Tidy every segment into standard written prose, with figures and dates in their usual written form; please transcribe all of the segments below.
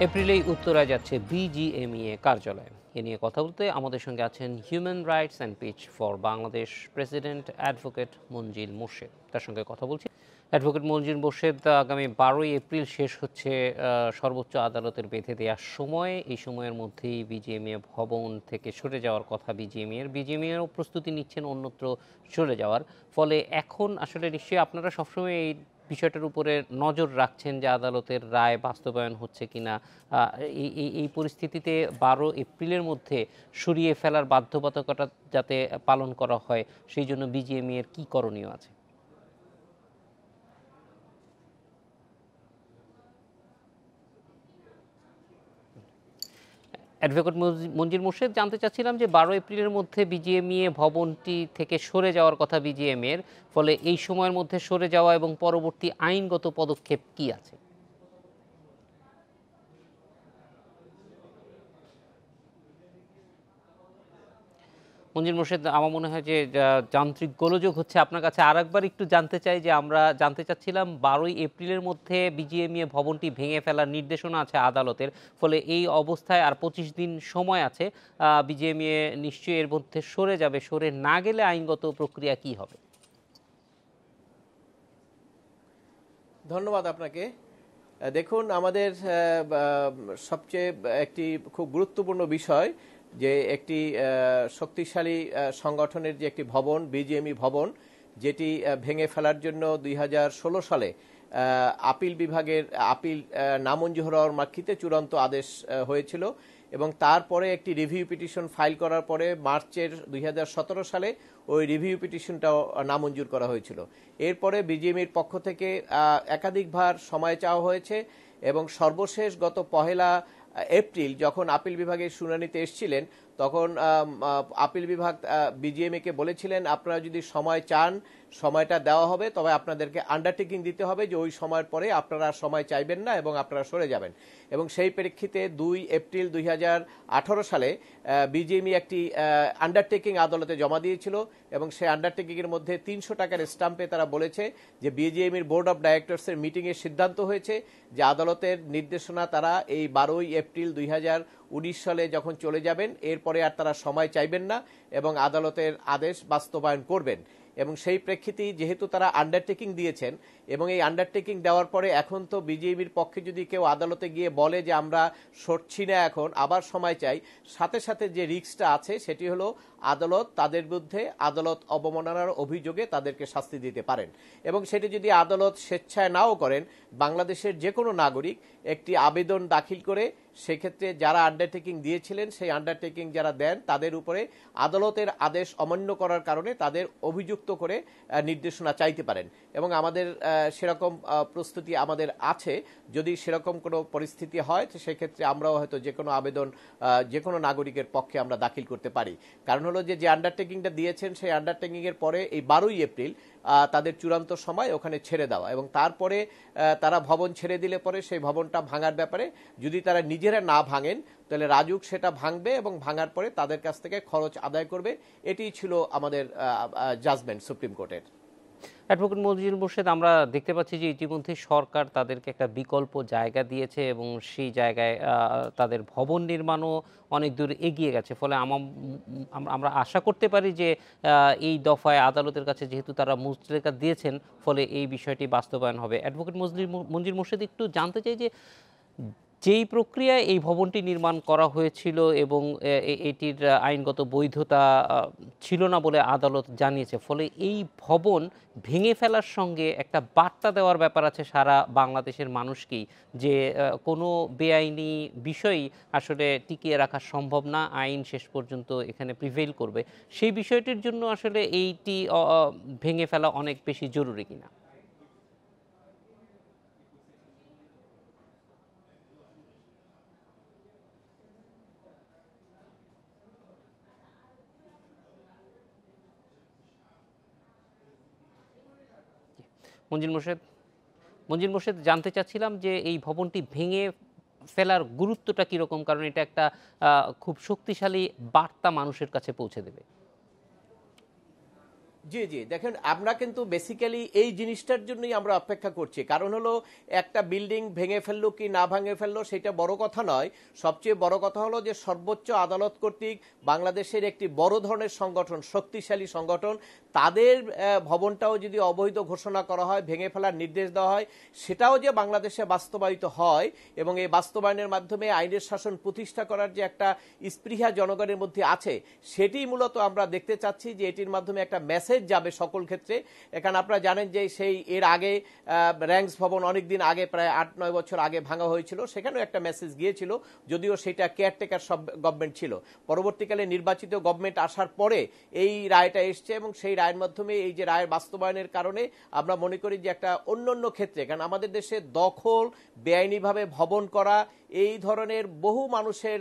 এপ্রিলেই উত্তরায় যাচ্ছে বিজিএমইএ কার্যালয়। এ নিয়ে কথা বলতে আমাদের সঙ্গে আছেন human rights and peace for Bangladesh president advocate Manzill Morshed. তার সঙ্গে কথা বলছি। অ্যাডভোকেট মনজিল মোর্শেদ, আগামী 12ই এপ্রিল শেষ হচ্ছে সর্বোচ্চ আদালতের বেঁধে দেওয়ার সময়। এই সময়ের মধ্যেই বিজিএমইএ ভবন থেকে সরে যাওয়ার কথা বিজিএমইএরও প্রস্তুতি নিচ্ছেন অন্যত্র চলে যাওয়ার। ফলে এখন আসলে নিশ্চয়ই আপনারা সবসময় এই বিষয়টার উপরে নজর রাখছেন যে আদালতের রায় বাস্তবায়ন হচ্ছে কিনা। এই এই এই পরিস্থিতিতে 12 এপ্রিলের মধ্যে সরিয়ে ফেলার বাধ্যবাধকতা যাতে পালন করা হয়, সেই জন্য বিজিএমইএর কি করণীয় আছে? অ্যাডভোকেট মনজির মোর্শেদ, জানতে চাচ্ছিলাম যে 12 এপ্রিলের মধ্যে বিজিএমইএ ভবনটি থেকে সরে যাওয়ার কথা বিজিএমইএর, ফলে এই সময়ের মধ্যে সরে যাওয়া এবং পরবর্তী আইনগত পদক্ষেপ কি আছে? মনজির মোর্শেদ, আমার মনে হয় যে যান্ত্রিক গোলযোগ হচ্ছে। আপনার কাছে আরেকবার একটু জানতে চাই যে আমরা জানতে চাচ্ছিলাম 12ই এপ্রিলের মধ্যে বিজিএমইএ ভবনটি ভেঙে ফেলার নির্দেশনা আছে আদালতের। ফলে এই অবস্থায় আর 25 দিন সময় আছে। বিজিএমইএ নিশ্চয়ই এর মধ্যে সরে যাবে। সরে না গেলে আইনগত প্রক্রিয়া কি হবে? ধন্যবাদ আপনাকে। দেখুন, আমাদের সবচেয়ে একটি খুব গুরুত্বপূর্ণ বিষয় যে একটি শক্তিশালী সংগঠনের যে একটি ভবন, বিজিএমই ভবন, যেটি ভেঙে ফেলার জন্য 2016 সালে আপিল বিভাগের আপিল নামঞ্জুর হওয়ার প্রেক্ষিতে চূড়ান্ত আদেশ হয়েছিল এবং তারপরে একটি রিভিউ পিটিশন ফাইল করার পরে মার্চের 2017 সালে ওই রিভিউ পিটিশনটাও নামঞ্জুর করা হয়েছিল। এরপরে বিজিএমইর পক্ষ থেকে একাধিকবার সময় চাওয়া হয়েছে এবং সর্বশেষ গত 1 এপ্রিল যখন আপিল বিভাগের শুনানিতে এসেছিলেন, তখন আপিল বিভাগ বিজিএমইকে বলেছিলেন, আপনারা যদি সময় চান সময়টা দেওয়া হবে, তবে আপনাদেরকে আন্ডারটেকিং দিতে হবে যে ওই সময়ের পরে আপনারা সময় চাইবেন না এবং আপনারা সরে যাবেন। এবং সেই প্রেক্ষিতে 2 এপ্রিল 2018 সালে বিজিএমই একটি আন্ডারটেকিং আদালতে জমা দিয়েছিল এবং সেই আন্ডারটেকিংয়ের মধ্যে 300 টাকার স্টাম্পে তারা বলেছে যে বিজিএমইর বোর্ড অব ডাইরেক্টরসের মিটিংয়ের সিদ্ধান্ত হয়েছে যে আদালতের নির্দেশনা তারা এই 12 এপ্রিল 2019 সালে যখন চলে যাবেন, এরপরে আর তারা সময় চাইবেন না এবং আদালতের আদেশ বাস্তবায়ন করবেন। এবং সেই প্রেক্ষিতেই যেহেতু তারা আন্ডারটেকিং দিয়েছেন এবং এই আন্ডারটেকিং দেওয়ার পরে এখন তো বিজেপির পক্ষে যদি কেউ আদালতে গিয়ে বলে যে আমরা সরছি না, এখন আবার সময় চাই, সাথে সাথে যে রিস্কটা আছে সেটি হলো আদালত তাদের বিরুদ্ধে আদালত অবমাননার অভিযোগে তাদেরকে শাস্তি দিতে পারেন। এবং সেটি যদি আদালত স্বেচ্ছায় নাও করেন, বাংলাদেশের যে কোনো নাগরিক একটি আবেদন দাখিল করে সেক্ষেত্রে যারা আন্ডারটেকিং দিয়েছিলেন সেই আন্ডারটেকিং যারা দেন তাদের উপরে আদালতের আদেশ অমান্য করার কারণে তাদের অভিযুক্ত করে নির্দেশনা চাইতে পারেন। এবং আমাদের সেরকম প্রস্তুতি আমাদের আছে। যদি সেরকম কোনো পরিস্থিতি হয় তো সেক্ষেত্রে আমরাও হয়তো যে কোনো আবেদন যে কোনো নাগরিকের পক্ষে আমরা দাখিল করতে পারি। কারণ হলো যে আন্ডারটেকিংটা দিয়েছেন সেই আন্ডারটেকিংয়ের পরে এই 12 এপ্রিল তাদের চূড়ান্ত সময় ওখানে ছেড়ে দেওয়া এবং তারপরে তারা ভবন ছেড়ে দিলে পরে সেই ভবনটা ভাঙার ব্যাপারে যদি তারা নিজেরা না ভাঙেন তাহলে রাজুক সেটা ভাঙবে এবং ভাঙার পরে তাদের কাছ থেকে খরচ আদায় করবে। এটিই ছিল আমাদের জাজমেন্ট সুপ্রিম কোর্টের। অ্যাডভোকেট মনজির মোর্শেদ, আমরা দেখতে পাচ্ছি যে ইতিমধ্যে সরকার তাদেরকে একটা বিকল্প জায়গা দিয়েছে এবং সেই জায়গায় তাদের ভবন নির্মাণও অনেক দূর এগিয়ে গেছে। ফলে আমরা আশা করতে পারি যে এই দফায় আদালতের কাছে যেহেতু তারা মুচলেকা দিয়েছেন, ফলে এই বিষয়টি বাস্তবায়ন হবে। অ্যাডভোকেট মনজির মোর্শেদ, একটু জানতে চাই যে যেই প্রক্রিয়ায় এই ভবনটি নির্মাণ করা হয়েছিল এবং এটির আইনগত বৈধতা ছিল না বলে আদালত জানিয়েছে, ফলে এই ভবন ভেঙে ফেলার সঙ্গে একটা বার্তা দেওয়ার ব্যাপার আছে সারা বাংলাদেশের মানুষকেই যে কোনো বেআইনি বিষয়ই আসলে টিকিয়ে রাখা সম্ভব না, আইন শেষ পর্যন্ত এখানে প্রিভেইল করবে। সেই বিষয়টির জন্য আসলে এইটি ভেঙে ফেলা অনেক বেশি জরুরি কিনা? মনজির মোর্শেদ, জানতে চাচ্ছিলাম যে এই ভবনটি ভেঙে ফেলার গুরুত্বটা কীরকম, কারণ এটা একটা খুব শক্তিশালী বার্তা মানুষের কাছে পৌঁছে দেবে। জি জি, দেখেন আমরা কিন্তু বেসিক্যালি এই জিনিসটার জন্যই আমরা অপেক্ষা করছি। কারণ হলো একটা বিল্ডিং ভেঙে ফেললো কি না ভেঙে ফেললো সেটা বড় কথা নয়। সবচেয়ে বড় কথা হলো যে সর্বোচ্চ আদালত কর্তৃক বাংলাদেশের একটি বড় ধরনের সংগঠন, শক্তিশালী সংগঠন, তাদের ভবনটাও যদি অবৈধ ঘোষণা করা হয়, ভেঙে ফেলার নির্দেশ দেওয়া হয়, সেটাও যে বাংলাদেশে বাস্তবায়িত হয় এবং এই বাস্তবায়নের মাধ্যমে আইনের শাসন প্রতিষ্ঠা করার যে একটা স্পৃহা জনগণের মধ্যে আছে, সেটি মূলত আমরা দেখতে চাচ্ছি যে এটির মাধ্যমে একটা মেসেজ যাবে সকল ক্ষেত্রে। এখানে আপনারা জানেন যে সেই এর আগে র্যাঙ্কস ভবন অনেকদিন আগে, প্রায় 8-9 বছর আগে ভাঙা হয়েছিল, সেখানেও একটা মেসেজ গিয়েছিল, যদিও সেটা কেয়ারটেকার সব গভর্নমেন্ট ছিল। পরবর্তীকালে নির্বাচিত গভর্নমেন্ট আসার পরে এই রায়টা এসছে এবং সেই রায়ের মাধ্যমে এই যে রায়ের বাস্তবায়নের কারণে আমরা মনে করি যে একটা অন্যান্য ক্ষেত্রে, কারণ আমাদের দেশে দখল, বেআইনিভাবে ভবন করা, এই ধরনের বহু মানুষের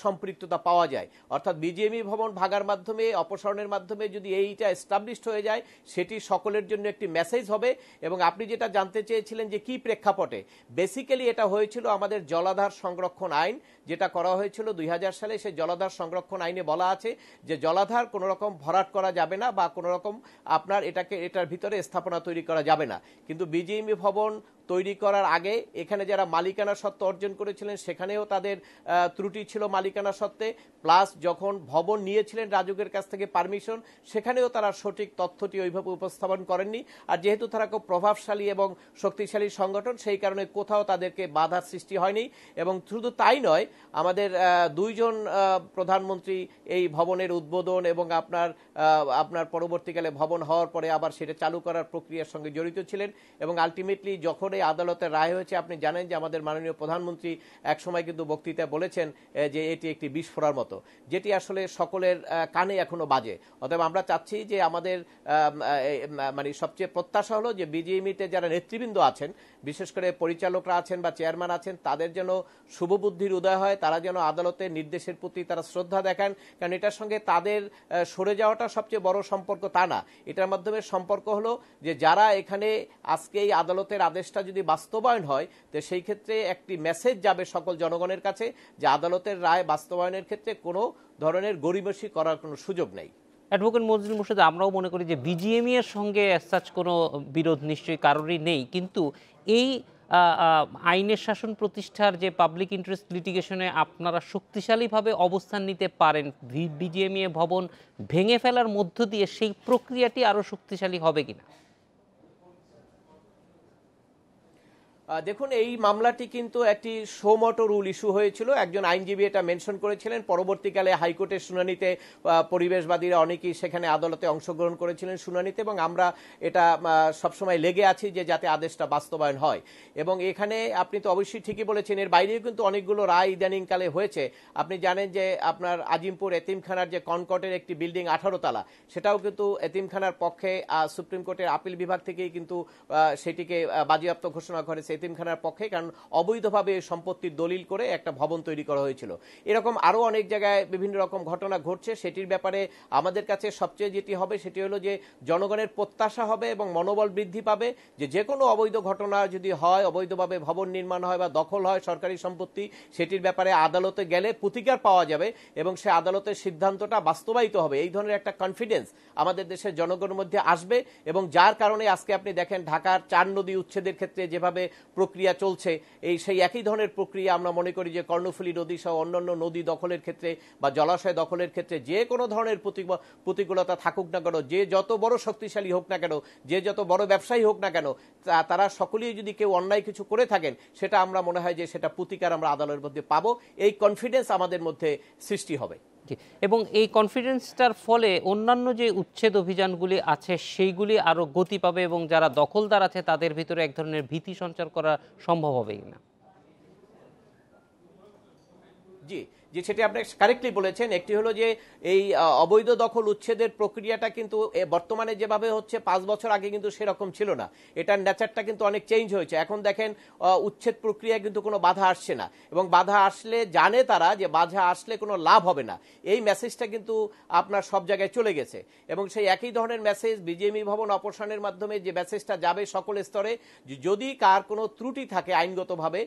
সম্পৃক্ততা পাওয়া যায়। অর্থাৎ বিজিএমই ভবন ভাগার মাধ্যমে, অপসারণের মাধ্যমে যদি এইটা এস্টাবলিশড হয়ে যায়, সেটি সকলের জন্য একটি মেসেজ হবে। এবং আপনি যেটা জানতে চেয়েছিলেন যে কি প্রেক্ষাপটে, বেসিক্যালি এটা হয়েছিল আমাদের জলাধার সংরক্ষণ আইন যেটা করা হয়েছিল 2000 সালে। সেই জলাধার সংরক্ষণ আইনে বলা আছে যে জলাধার কোনো রকম ভরাট করা যাবে না বা কোনো রকম আপনার এটার ভিতরে স্থাপনা তৈরি করা যাবে না। কিন্তু বিজিএমই ভবন তৈরি করার আগে এখানে যারা মালিকানা সত্ত্ব অর্জন করেছিলেন সেখানেও তাদের ত্রুটি ছিল মালিকানা সত্ত্বে, প্লাস যখন ভবন নিয়েছিলেন রাজুকের কাছ থেকে পারমিশন, সেখানেও তারা সঠিক তথ্যটি ওইভাবে উপস্থাপন করেননি। আর যেহেতু তারা খুব প্রভাবশালী এবং শক্তিশালী সংগঠন, সেই কারণে কোথাও তাদেরকে বাধার সৃষ্টি হয়নি। এবং শুধু তাই নয়, আমাদের দুইজন প্রধানমন্ত্রী এই ভবনের উদ্বোধন এবং আপনার পরবর্তীকালে ভবন হওয়ার পরে আবার সেটা চালু করার প্রক্রিয়ার সঙ্গে জড়িত ছিলেন। এবং আলটিমেটলি যখন এই আদালতের রায় হয়েছে, আপনি জানেন যে আমাদের মাননীয় প্রধানমন্ত্রী একসময় কিন্তু বক্তৃতায় বলেছেন যে এটি একটি বিস্ফোরণের মতো, যেটি আসলে সকলের কানে এখনো বাজে। অতএব আমরা চাচ্ছি যে আমাদের মানে সবচেয়ে প্রত্যাশা হলো যে বিজিএমইতে যারা নেতৃবৃন্দ আছেন, বিশেষ করে পরিচালকরা আছেন বা চেয়ারম্যান আছেন, তাদের যেন শুভবুদ্ধির উদয় হয়, তারা যেন আদালতের নির্দেশের প্রতি তারা শ্রদ্ধা দেখান। কারণ এটার সঙ্গে তাদের সরে যাওয়াটা সবচেয়ে বড় সম্পর্ক তা না। এটার মাধ্যমে সম্পর্ক হলো যে যারা এখানে আজকে এই আদালতের আদেশটা যদি বাস্তবায়ন হয়, তো সেই ক্ষেত্রে একটি মেসেজ যাবে সকল জনগণের কাছে যে আদালতের রায় বাস্তবায়নের ক্ষেত্রে কোনো ধরনের গড়িমসি করার কোনো সুযোগ নেই। অ্যাডভোকেট মজিদুল মোর্শেদ, আমরাও মনে করি যে বিজিএমই এর সঙ্গে অ্যাজ কোনো বিরোধ নিশ্চয়ই কারোরই নেই, কিন্তু এই আইনের শাসন প্রতিষ্ঠার যে পাবলিক ইন্টারেস্ট লিটিগেশনে আপনারা শক্তিশালীভাবে অবস্থান নিতে পারেন, বিজিএমই ভবন ভেঙে ফেলার মধ্য দিয়ে সেই প্রক্রিয়াটি আরো শক্তিশালী হবে কিনা? দেখুন, এই মামলাটি কিন্তু একটি শো মটো রুল ইস্যু হয়েছিল, একজন আইনজীবী এটা মেনশন করেছিলেন। পরবর্তীকালে হাইকোর্টের শুনানিতে পরিবেশবাদীরা অনেকেই সেখানে আদালতে অংশগ্রহণ করেছিলেন শুনানিতে, এবং আমরা এটা সবসময় লেগে আছি যে যাতে আদেশটা বাস্তবায়ন হয়। এবং এখানে আপনি তো অবশ্যই ঠিকই বলেছেন, এর বাইরেও কিন্তু অনেকগুলো রায় ইদানিংকালে হয়েছে। আপনি জানেন যে আপনার আজিমপুর এতিমখানার যে কনকর্টের একটি বিল্ডিং 18 তলা, সেটাও কিন্তু এতিমখানার পক্ষে সুপ্রিম কোর্টের আপিল বিভাগ থেকেই কিন্তু সেটিকে বাজেয়াপ্ত ঘোষণা করেছে এতিমখানার পক্ষে, কারণ অবৈধভাবে সম্পত্তির দলিল করে একটা ভবন তৈরি করা হয়েছিল। এরকম আরো অনেক জায়গায় বিভিন্ন রকম ঘটনা ঘটছে। সেটির ব্যাপারে আমাদের কাছে সবচেয়ে যেটি হবে সেটি হলো যে জনগণের প্রত্যাশা হবে এবং মনোবল বৃদ্ধি পাবে যে কোনো অবৈধ ঘটনা যদি হয়, অবৈধভাবে ভবন নির্মাণ হয় বা দখল হয় সরকারি সম্পত্তি, সেটির ব্যাপারে আদালতে গেলে প্রতিকার পাওয়া যাবে এবং সে আদালতের সিদ্ধান্তটা বাস্তবায়িত হবে। এই ধরনের একটা কনফিডেন্স আমাদের দেশের জনগণের মধ্যে আসবে, এবং যার কারণে আজকে আপনি দেখেন ঢাকার 4 নদী উচ্ছেদের ক্ষেত্রে যেভাবে প্রক্রিয়া চলছে, সেই একই ধরনের প্রক্রিয়া আমরা মনে করি যে কর্ণফুলী নদী সহ অন্যান্য নদী দখলের ক্ষেত্রে বা জলাশয় দখলের ক্ষেত্রে যে কোনো ধরনের প্রতিকূলতা থাকুক না কেন, যে যত বড় শক্তিশালী হোক না কেন, যে যত বড় ব্যবসায়ী হোক না কেন, তারা সকলেই যদি কেউ অন্যায় কিছু করে থাকেন, সেটা আমরা মনে হয় যে সেটা প্রতিকার আমরা আদালতের মধ্যে পাবো। এই কনফিডেন্স আমাদের মধ্যে সৃষ্টি হবে। এবং এই কনফিডেন্সটার ফলে অন্যান্য যে উচ্ছেদ অভিযানগুলি আছে সেইগুলি আরো গতি পাবে এবং যারা দখলদার আছে তাদের ভিতরে এক ধরনের ভীতি সঞ্চার করা সম্ভব হবে কিনা? জি যে সেটি আপনি কারেক্টলি বলেছেন। একটি হলো যে এই অবৈধ দখল উচ্ছেদের প্রক্রিয়াটা কিন্তু বর্তমানে যেভাবে হচ্ছে 5 বছর আগে কিন্তু সেরকম ছিল না। এটার নেচারটা কিন্তু অনেক চেঞ্জ হয়েছে। এখন দেখেন উচ্ছেদ প্রক্রিয়ায় কিন্তু কোনো বাধা আসছে না, এবং বাধা আসলে জানে তারা যে বাধা আসলে কোনো লাভ হবে না। এই মেসেজটা কিন্তু আপনার সব জায়গায় চলে গেছে, এবং সেই একই ধরনের মেসেজ বিজিএমই ভবন অপসারণের মাধ্যমে যে মেসেজটা যাবে সকল স্তরে, যদি কার কোনো ত্রুটি থাকে আইনগতভাবে,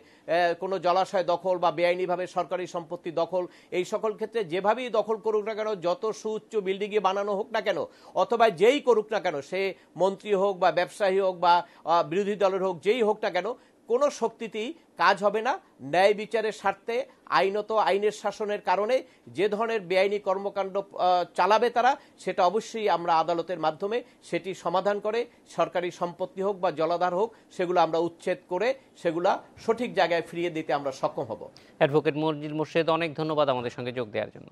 কোনো জলাশয় দখল বা বেআইনিভাবে সরকারি সম্পত্তি সম্পত্তি দখল, এই সকল ক্ষেত্রে যেভাবেই দখল করুক না কেন, যত সুউচ্চ বিল্ডিংয়ে বানানো হোক না কেন, অথবা যেই করুক না কেন, সে মন্ত্রী হোক বা ব্যবসায়ী হোক বা বিরোধী দলের হোক, যেই হোক না কেন, কোনো শক্তিতেই কাজ হবে না। ন্যায় বিচারের স্বার্থে আইনত আইনের শাসনের কারণে যে ধরনের বেআইনি কর্মকাণ্ড চালাবে তারা, সেটা অবশ্যই আমরা আদালতের মাধ্যমে সেটি সমাধান করে সরকারি সম্পত্তি হোক বা জলাধার হোক, সেগুলো আমরা উচ্ছেদ করে সেগুলা সঠিক জায়গায় ফিরিয়ে দিতে আমরা সক্ষম হব। অ্যাডভোকেট মনির মোর্শেদ, অনেক ধন্যবাদ আমাদের সঙ্গে যোগ দেওয়ার জন্য।